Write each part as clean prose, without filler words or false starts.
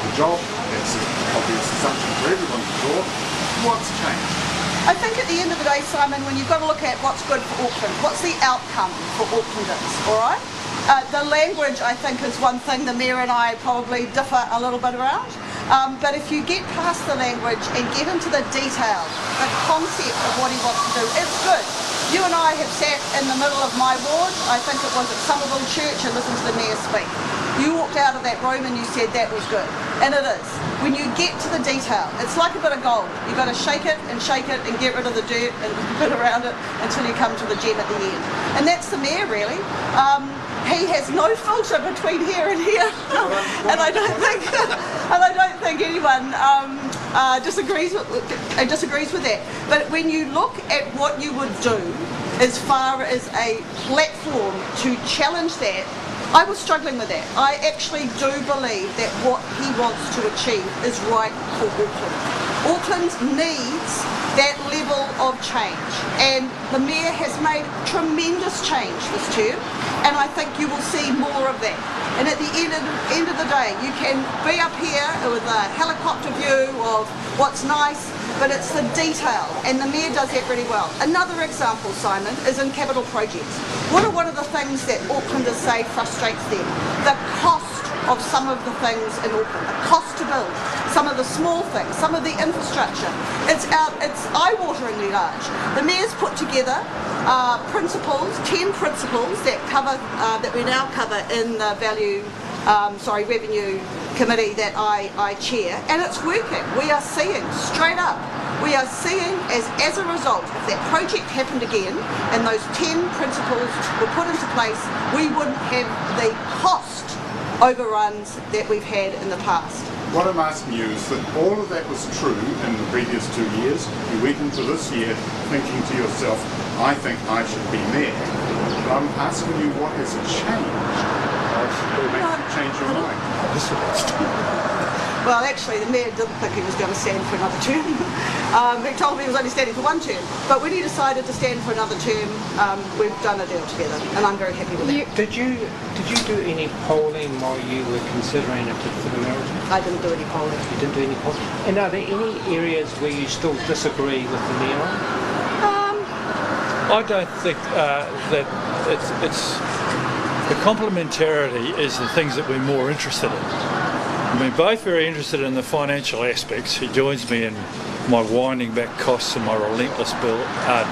the job. That's an obvious assumption for everyone to draw. What's changed? I think at the end of the day, Simon, when you've got to look at what's good for Auckland, what's the outcome for Aucklanders, all right? The language, I think, is one thing the Mayor and I probably differ a little bit around. But if you get past the language and get into the detail, the concept of what he wants to do, it's good. You and I have sat in the middle of my ward, I think it was at Somerville Church, and listened to the Mayor speak. You walked out of that room and you said that was good. And it is. When you get to the detail, it's like a bit of gold. You've got to shake it and get rid of the dirt and put around it until you come to the gem at the end. And that's the Mayor, really. He has no filter between here and here, and I don't think anyone disagrees with that. But when you look at what you would do as far as a platform to challenge that, I was struggling with that. I actually do believe that what he wants to achieve is right for Auckland. Auckland needs that level of change, and the Mayor has made tremendous change this term, and I think you will see more of that. And at the end of the day, you can be up here with a helicopter view of what's nice, but it's the detail, and the Mayor does that really well. Another example, Simon, is in capital projects. What are one of the things that Aucklanders say frustrates them? The cost of some of the things in Auckland, the cost to build, some of the small things, some of the infrastructure. It's eye-wateringly large. The Mayor's put together principles, 10 principles that we now cover in the Revenue Committee that I chair, and it's working. We are seeing, straight up, as a result, if that project happened again and those 10 principles were put into place, we wouldn't have the cost overruns that we've had in the past. What I'm asking you is that all of that was true in the previous 2 years. You went into this year thinking to yourself, I think I should be Mayor. But I'm asking you, what has changed? What makes you change your mind? Well, actually, the Mayor didn't think he was going to stand for another term. He told me he was only standing for one term. But when he decided to stand for another term, we've done a deal together, and I'm very happy with that. Did you do any polling while you were considering it for the mayoralty? I didn't do any polling. You didn't do any polling? And are there any areas where you still disagree with the Mayor on? I don't think that it's the complementarity is the things that we're more interested in. We're both very interested in the financial aspects. He joins me in my winding back costs and my relentless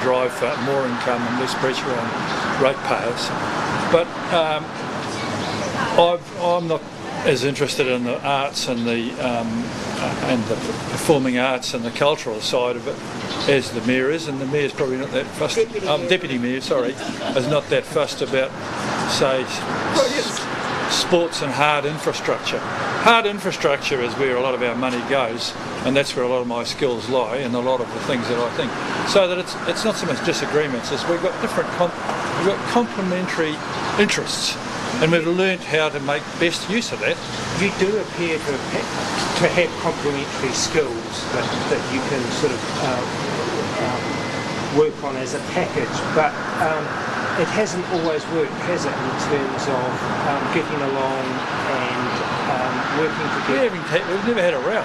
drive for more income and less pressure on ratepayers. But I'm not as interested in the arts and the performing arts and the cultural side of it as the Mayor is, and the Mayor's probably not that fussed. Deputy Mayor, sorry, is not that fussed about, say, sports and hard infrastructure. Hard infrastructure is where a lot of our money goes, and that's where a lot of my skills lie, and a lot of the things that I think. So that it's not so much disagreements as we've got complementary interests, and we've learnt how to make best use of that. You do appear to have complementary skills that you can sort of work on as a package, but it hasn't always worked, has it, in terms of getting along and working together? We've never had a row.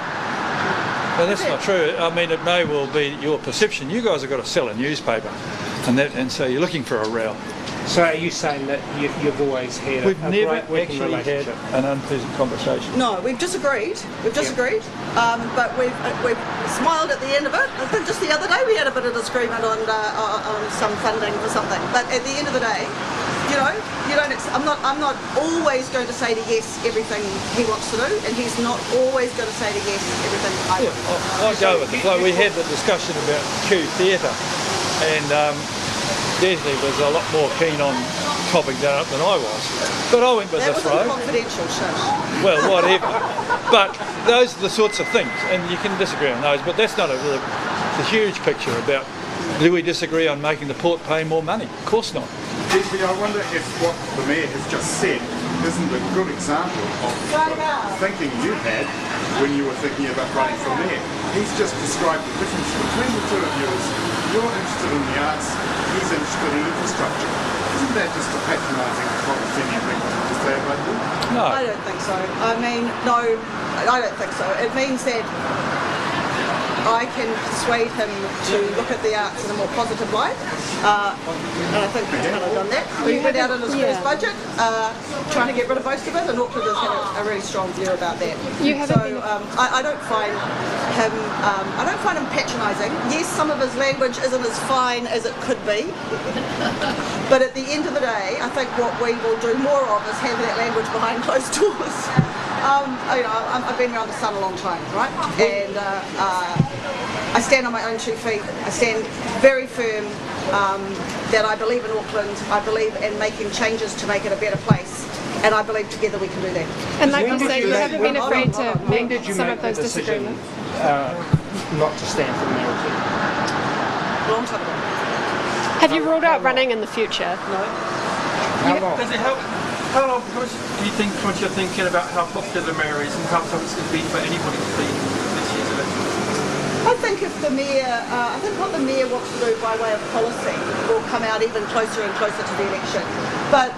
No, that's not true. I mean, it may well be your perception. You guys have got to sell a newspaper, and so you're looking for a row. So are you saying that you've always had We've a never great working actually had relationship? an unpleasant conversation. No, we've disagreed. But we've smiled at the end of it. I think just the other day we had a bit of disagreement on some funding for something. But at the end of the day, you know, I'm not always going to say to yes everything he wants to do, and he's not always going to say to yes everything I want to do. I'll go with the flow. We had the discussion about Q Theatre, and Desley was a lot more keen on topping that up than I was. But I went with this road. That was confidential, shush. Well, whatever. But those are the sorts of things, and you can disagree on those, but that's not the huge picture about do we disagree on making the port pay more money? Of course not. Desley, I wonder if what the Mayor has just said isn't a good example of the thinking you had when you were thinking about running for Mayor. He's just described the difference between the two of you as you're interested in the arts, he's interested in infrastructure. Isn't that just a patronising condescending thing to flag label? No. I don't think so. I mean, no, I don't think so. It means that I can persuade him to look at the arts in a more positive light, and I think he's kind of done that. We've been out in his first budget, trying to get rid of most of it, and Auckland has had a really strong view about that. I don't find him patronising. Yes, some of his language isn't as fine as it could be, but at the end of the day, I think what we will do more of is have that language behind closed doors. I've been around the sun a long time, right? And I stand on my own 2 feet. I stand very firm that I believe in Auckland. I believe in making changes to make it a better place. And I believe together we can do that. And like you say, you haven't been afraid to When make did you some make of those the decision disagreements? not to stand for the mayoralty? A long time ago. Have you ruled out running in the future? No. How long? Does it help? How long do you think, once you're thinking about how popular the mayor is and how tough it's going to be for anybody to be this year's election? I think if the mayor, I think what the mayor wants to do by way of policy will come out even closer and closer to the election. But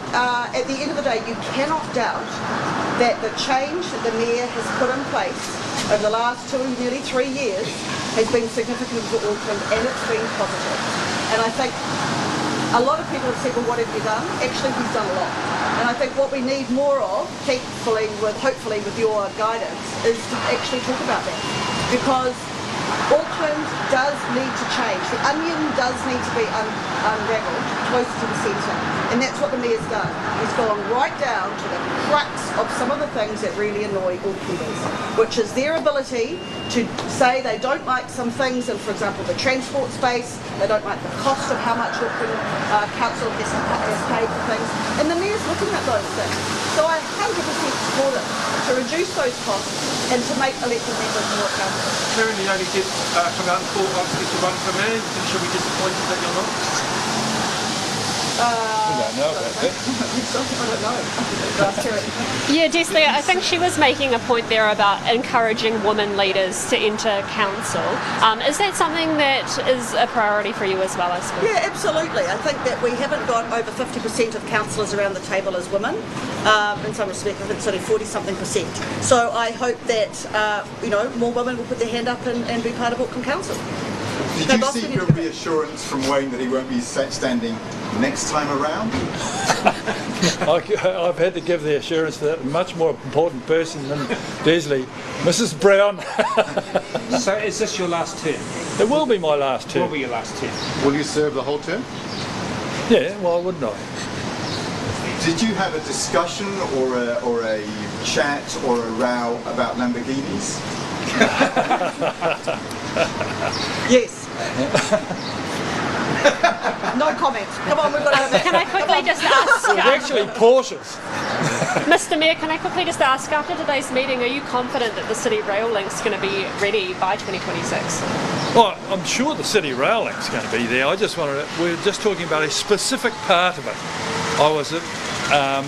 at the end of the day, you cannot doubt that the change that the mayor has put in place over the last nearly 3 years has been significant for Auckland, and it's been positive. And I think a lot of people have said, well, what have you done? Actually, he's done a lot. And I think what we need more of, hopefully with your guidance, is to actually talk about that. Because Auckland does need to change. The onion does need to be unravelled closer to the centre. And that's what the mayor's done. He's gone right down to the crux of some of the things that really annoy Aucklanders, which is their ability to say they don't like some things, and for example the transport space, they don't like the cost of how much Auckland Council has paid for things, and the mayor's looking at those things. So I 100% support it to reduce those costs and to make elected members more accountable. Currently, you only did come out and thought asking to run for mayor. You should be disappointed that you're not. We don't know about that. I don't know. Yeah, Desley, I think she was making a point there about encouraging women leaders to enter council. Is that something that is a priority for you as well, I suppose? Yeah, absolutely. I think that we haven't got over 50% of councillors around the table as women. In some respect, I think it's only 40-something%. So I hope that more women will put their hand up and be part of Auckland Council. Did you seek a reassurance from Wayne that he won't be standing next time around? I've had to give the assurance to that much more important person than Desley, Mrs. Brown. So is this your last term? It will be my last term. Will be your last term? Will you serve the whole term? Yeah, why wouldn't I? Did you have a discussion or a chat or a row about Lamborghinis? Yes. No comment. Come on, we've got to have that. Can I quickly just ask, It was actually Porsches. Mr Mayor, can I quickly just ask, after today's meeting, are you confident that the City Rail Link's going to be ready by 2026? Well, I'm sure the City Rail Link's going to be there. We're just talking about a specific part of it. I was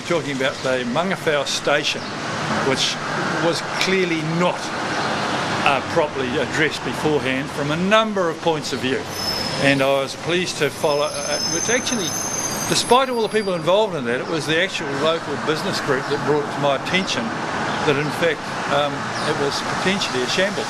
talking about the Mangawhau station, which was clearly not properly addressed beforehand from a number of points of view. And I was pleased to follow, which actually, despite all the people involved in that, it was the actual local business group that brought to my attention that in fact it was potentially a shambles.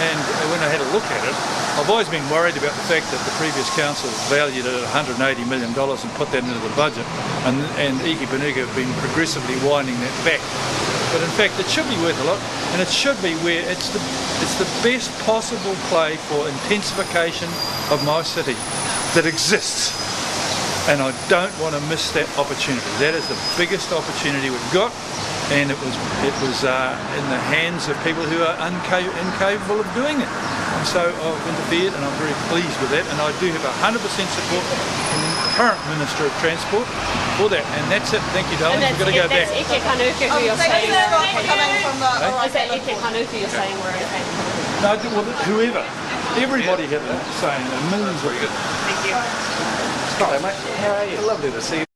And when I had a look at it, I've always been worried about the fact that the previous council valued it at $180 million and put that into the budget, and Iki Panuka have been progressively winding that back. But in fact it should be worth a lot, and it should be where it's the best possible play for intensification of my city that exists. And I don't want to miss that opportunity. That is the biggest opportunity we've got, and it was in the hands of people who are incapable of doing it. And so I've interfered, and I'm very pleased with that, and I do have 100% support from the current Minister of Transport for that. And that's it. Thank you, darling. We've got to go back. That's Ike Panuka who you're Thank saying you, we're Scott, okay. for coming from the... Is that Ike Panuka you're saying we're okay? No, well, whoever. Everybody had that saying, and millions of Scott, mate. How are you? Lovely to see you.